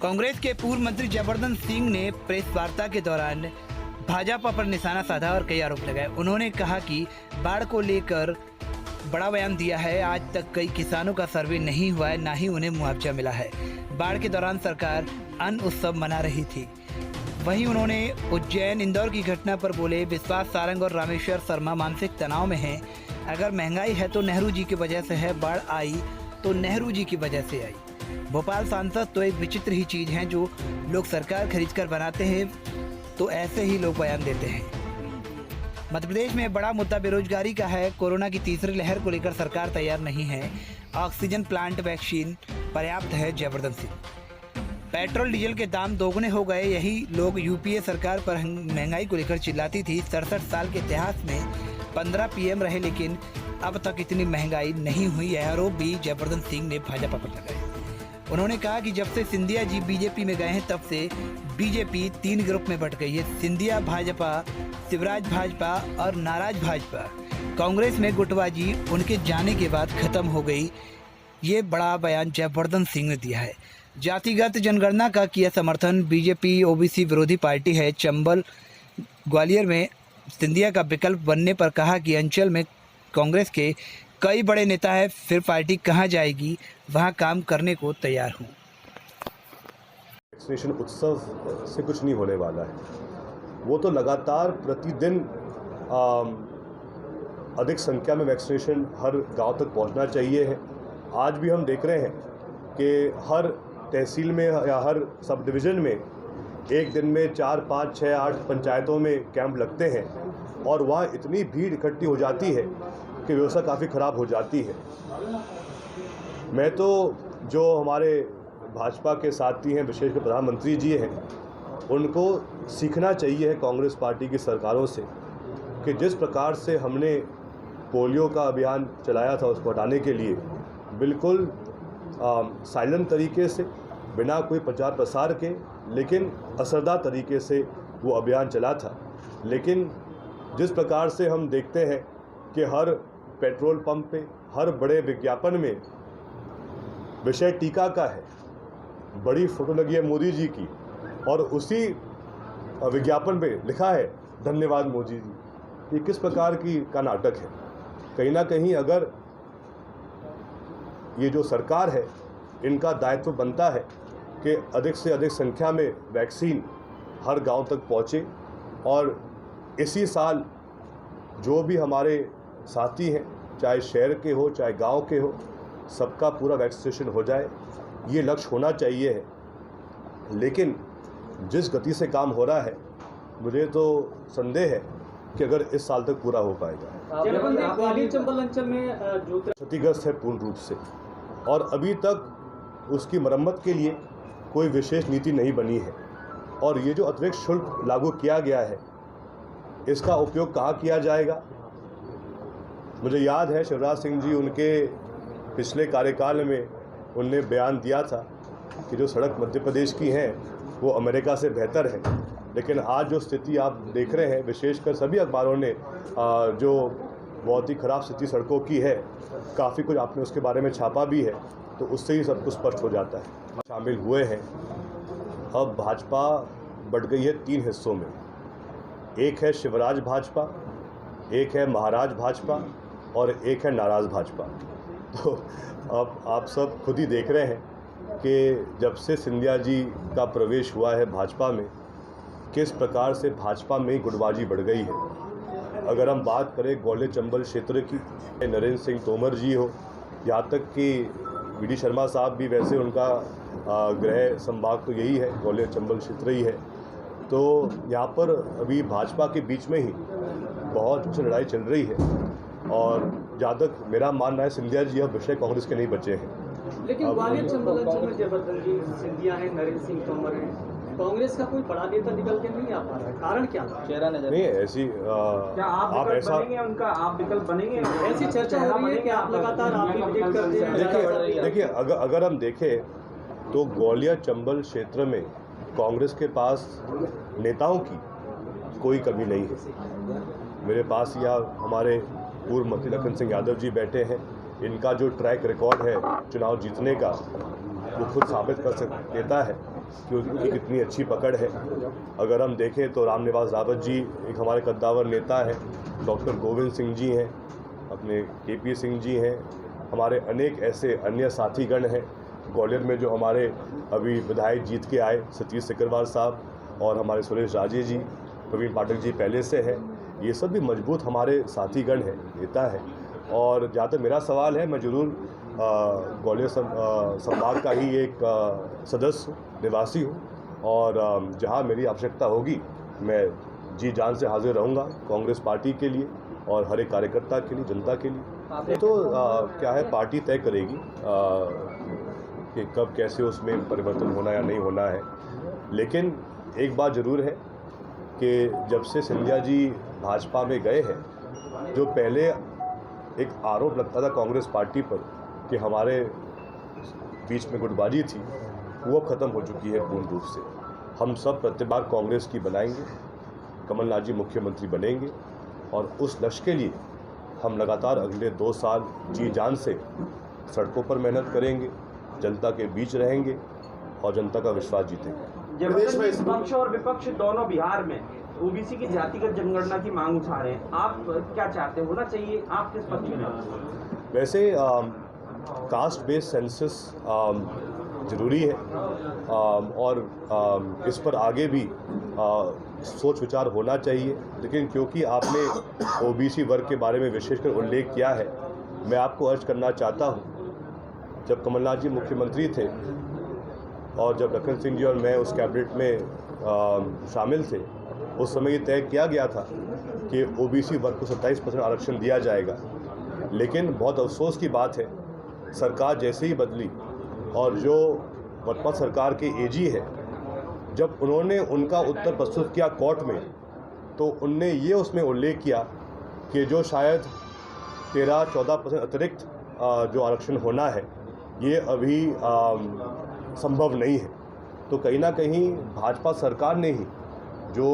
कांग्रेस के पूर्व मंत्री जयवर्धन सिंह ने प्रेस वार्ता के दौरान भाजपा पर निशाना साधा और कई आरोप लगाए। उन्होंने कहा कि बाढ़ को लेकर बड़ा बयान दिया है। आज तक कई किसानों का सर्वे नहीं हुआ है, ना ही उन्हें मुआवजा मिला है। बाढ़ के दौरान सरकार अन्न उत्सव मना रही थी। वहीं उन्होंने उज्जैन इंदौर की घटना पर बोले, विश्वास सारंग और रामेश्वर शर्मा मानसिक तनाव में हैं। अगर महंगाई है तो नेहरू जी की वजह से है, बाढ़ आई तो नेहरू जी की वजह से आई। भोपाल सांसद तो एक विचित्र ही चीज है, जो लोग सरकार खरीदकर बनाते हैं तो ऐसे ही लोग बयान देते हैं। मध्य प्रदेश में बड़ा मुद्दा बेरोजगारी का है। कोरोना की तीसरी लहर को लेकर सरकार तैयार नहीं है। ऑक्सीजन प्लांट, वैक्सीन पर्याप्त है, जयवर्धन सिंह। पेट्रोल डीजल के दाम दोगुने हो गए। यही लोग यूपीए सरकार पर महंगाई को लेकर चिल्लाती थी। 67 साल के इतिहास में 15 पीएम रहे, लेकिन अब तक इतनी महंगाई नहीं हुई। यह आरोप भी जयवर्धन सिंह ने भाजपा पर लगाए। उन्होंने कहा कि जब से सिंधिया जी बीजेपी में गए हैं, तब से बीजेपी 3 ग्रुप में बंट गई है। सिंधिया भाजपा, शिवराज भाजपा और नाराज भाजपा। कांग्रेस में गुटबाजी उनके जाने के बाद खत्म हो गई। ये बड़ा बयान जयवर्धन सिंह ने दिया है। जातिगत जनगणना का किया समर्थन। बीजेपी ओबीसी विरोधी पार्टी है। चंबल ग्वालियर में सिंधिया का विकल्प बनने पर कहा कि अंचल में कांग्रेस के कई बड़े नेता हैं, फिर पार्टी कहां जाएगी, वहां काम करने को तैयार हूं। वैक्सीनेशन उत्सव से कुछ नहीं होने वाला है। वो तो लगातार प्रतिदिन अधिक संख्या में वैक्सीनेशन हर गांव तक पहुंचना चाहिए है। आज भी हम देख रहे हैं कि हर तहसील में या हर सब डिवीज़न में एक दिन में 4, 5, 6, 8 पंचायतों में कैंप लगते हैं और वहाँ इतनी भीड़ इकट्ठी हो जाती है कि व्यवस्था काफ़ी ख़राब हो जाती है। मैं तो जो हमारे भाजपा के साथी हैं, विशेषकर प्रधानमंत्री जी हैं, उनको सीखना चाहिए है कांग्रेस पार्टी की सरकारों से कि जिस प्रकार से हमने पोलियो का अभियान चलाया था, उसको हटाने के लिए बिल्कुल साइलेंट तरीके से, बिना कोई प्रचार प्रसार के, लेकिन असरदार तरीके से वो अभियान चला था। लेकिन जिस प्रकार से हम देखते हैं कि हर पेट्रोल पंप पे, हर बड़े विज्ञापन में विषय टीका का है, बड़ी फोटो लगी है मोदी जी की और उसी विज्ञापन पे लिखा है धन्यवाद मोदी जी। ये किस प्रकार का नाटक है? कहीं ना कहीं अगर ये जो सरकार है, इनका दायित्व बनता है कि अधिक से अधिक संख्या में वैक्सीन हर गांव तक पहुंचे और इसी साल जो भी हमारे साथी हैं, चाहे शहर के हो चाहे गांव के हो, सबका पूरा वैक्सीनेशन हो जाए। ये लक्ष्य होना चाहिए है। लेकिन जिस गति से काम हो रहा है, मुझे तो संदेह है कि अगर इस साल तक पूरा हो पाएगा। चंबल अंचल में जो क्षतिग्रस्त है पूर्ण रूप से, और अभी तक उसकी मरम्मत के लिए कोई विशेष नीति नहीं बनी है। और ये जो अतिरिक्त शुल्क लागू किया गया है, इसका उपयोग कहाँ किया जाएगा? मुझे याद है शिवराज सिंह जी, उनके पिछले कार्यकाल में उनने बयान दिया था कि जो सड़क मध्य प्रदेश की हैं वो अमेरिका से बेहतर है। लेकिन आज जो स्थिति आप देख रहे हैं, विशेषकर सभी अखबारों ने जो बहुत ही ख़राब स्थिति सड़कों की है, काफ़ी कुछ आपने उसके बारे में छापा भी है, तो उससे ही सब कुछ स्पष्ट हो जाता है। शामिल हुए हैं। अब भाजपा बढ़ गई है 3 हिस्सों में। एक है शिवराज भाजपा, एक है महाराज भाजपा और एक है नाराज़ भाजपा। तो अब आप सब खुद ही देख रहे हैं कि जब से सिंधिया जी का प्रवेश हुआ है भाजपा में, किस प्रकार से भाजपा में गुटबाजी बढ़ गई है। अगर हम बात करें ग्वालियर चंबल क्षेत्र की, नरेंद्र सिंह तोमर जी हो, यहाँ तक कि वी.डी. शर्मा साहब भी, वैसे उनका गृह संभाग तो यही है, ग्वालियर चंबल क्षेत्र ही है। तो यहाँ पर अभी भाजपा के बीच में ही बहुत ऊँची लड़ाई चल रही है और जहाँ तक मेरा मानना है, सिंधिया जी अब विषय कांग्रेस के नहीं बचे हैं। लेकिन ग्वालियर चंबल अंचल में जयवर्धन जी, सिंधिया है, नरेंद्र सिंह तोमर है, कांग्रेस का कोई बड़ा नेता निकल के नहीं आ पा रहा है। कारण क्या? चेहरा नजर नहीं ऐसी क्या आप ऐसा बनेंगे, उनका आप विकल्प बनेंगे? ऐसी चर्चा हो रही है कि आप लगातार आप भी विजिट करते हैं। देखिए अगर हम देखें तो ग्वालियर चंबल क्षेत्र में कांग्रेस के पास नेताओं की कोई कमी नहीं है। मेरे पास या हमारे पूर्व मंत्री लखन सिंह यादव जी बैठे हैं। इनका जो ट्रैक रिकॉर्ड है चुनाव जीतने का, वो खुद साबित देता है कि उनकी कितनी अच्छी पकड़ है। अगर हम देखें तो रामनिवास रावत जी एक हमारे कद्दावर नेता हैं, डॉक्टर गोविंद सिंह जी हैं, अपने KP सिंह जी हैं, हमारे अनेक ऐसे अन्य साथीगण हैं। ग्वालियर में जो हमारे अभी विधायक जीत के आए सतीश सिकरवार साहब, और हमारे सुरेश राजे जी, प्रवीण पाठक जी पहले से हैं, ये सब भी मजबूत हमारे साथीगण हैं, नेता है। और जहाँ तक मेरा सवाल है, मैं ज़रूर ग्वालियर संभाग का ही एक सदस्य निवासी हूँ, और जहाँ मेरी आवश्यकता होगी मैं जी जान से हाजिर रहूँगा कांग्रेस पार्टी के लिए और हर एक कार्यकर्ता के लिए, जनता के लिए। तो क्या है, पार्टी तय करेगी कि कब कैसे उसमें परिवर्तन होना या नहीं होना है। लेकिन एक बात ज़रूर है कि जब से सिंधिया जी भाजपा में गए हैं, जो पहले एक आरोप लगता था कांग्रेस पार्टी पर कि हमारे बीच में गुटबाजी थी, वो ख़त्म हो चुकी है पूर्ण रूप से। हम सब प्रतिबार कांग्रेस की बनाएंगे, कमलनाथ जी मुख्यमंत्री बनेंगे, और उस लक्ष्य के लिए हम लगातार अगले 2 साल जी जान से सड़कों पर मेहनत करेंगे, जनता के बीच रहेंगे और जनता का विश्वास जीतेंगे। प्रदेश में पक्ष और विपक्ष दोनों बिहार में ओबीसी की जातिगत जनगणना की मांग उठा रहे हैं, आप क्या चाहते हैं, होना चाहिए, आप किस पक्ष में हैं? वैसे कास्ट बेस्ड सेंसस ज़रूरी है, और इस पर आगे भी सोच विचार होना चाहिए। लेकिन क्योंकि आपने ओबीसी वर्ग के बारे में विशेषकर उल्लेख किया है, मैं आपको अर्ज करना चाहता हूँ, जब कमलनाथ जी मुख्यमंत्री थे और जब लखन सिंह जी और मैं उस कैबिनेट में शामिल थे, उस समय ये तय किया गया था कि ओबीसी वर्ग को 27% आरक्षण दिया जाएगा। लेकिन बहुत अफसोस की बात है, सरकार जैसे ही बदली और जो वर्तमान सरकार के AG है, जब उन्होंने उनका उत्तर प्रस्तुत किया कोर्ट में, तो उनने ये उसमें उल्लेख किया कि जो शायद 13-14% अतिरिक्त जो आरक्षण होना है, ये अभी संभव नहीं है। तो कहीं ना कहीं भाजपा सरकार ने ही जो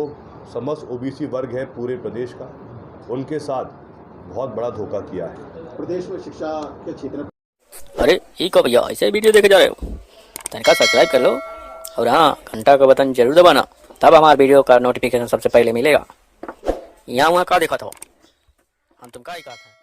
समस्त ओबीसी वर्ग है पूरे प्रदेश का, उनके साथ बहुत बड़ा धोखा किया है। प्रदेश में शिक्षा के क्षेत्र। अरे ये कब भैया ऐसे वीडियो देखे जा रहे हो? तनिका सब्सक्राइब कर लो और हाँ, घंटा का बटन जरूर दबाना, तब हमारे वीडियो का नोटिफिकेशन सबसे पहले मिलेगा। यहाँ वहाँ का देखा था हम, तुम का ही कहा था।